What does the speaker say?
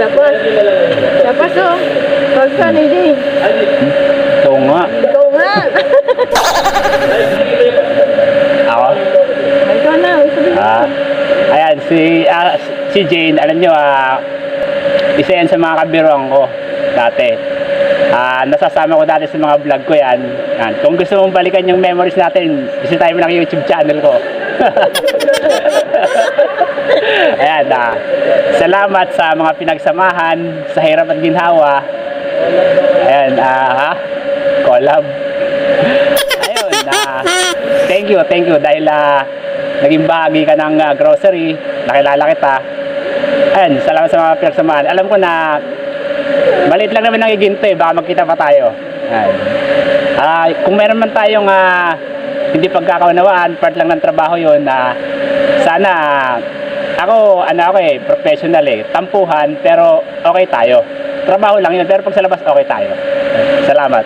Lapas. Lapas oh. Wag ka, hindi. Ito nga. Ikaw nga. Ako? Ikaw na. Sabihin mo. Ayan, si Jane, alam nyo, isa yan sa mga kabiruan ko dati. Nasasama ko dati sa mga vlog ko yan. Kung gusto mong balikan yung memories natin, bisitahin mo ng YouTube channel ko. Ayan, salamat sa mga pinagsamahan sa hirap at ginhawa. Ayan, collab. Ayun, thank you dahil naging bahagi ka ng grocery, nakilala kita. Ayan, salamat sa mga pinagsamahan. Alam ko na maliit lang naman ang iginto baka magkita pa tayo. Ayan. Kung meron man tayong hindi pagkakaunawaan, part lang ng trabaho yun, sana ako professional tampuhan, pero okay tayo. Trabaho lang yun, pero pag sa labas okay tayo. Salamat.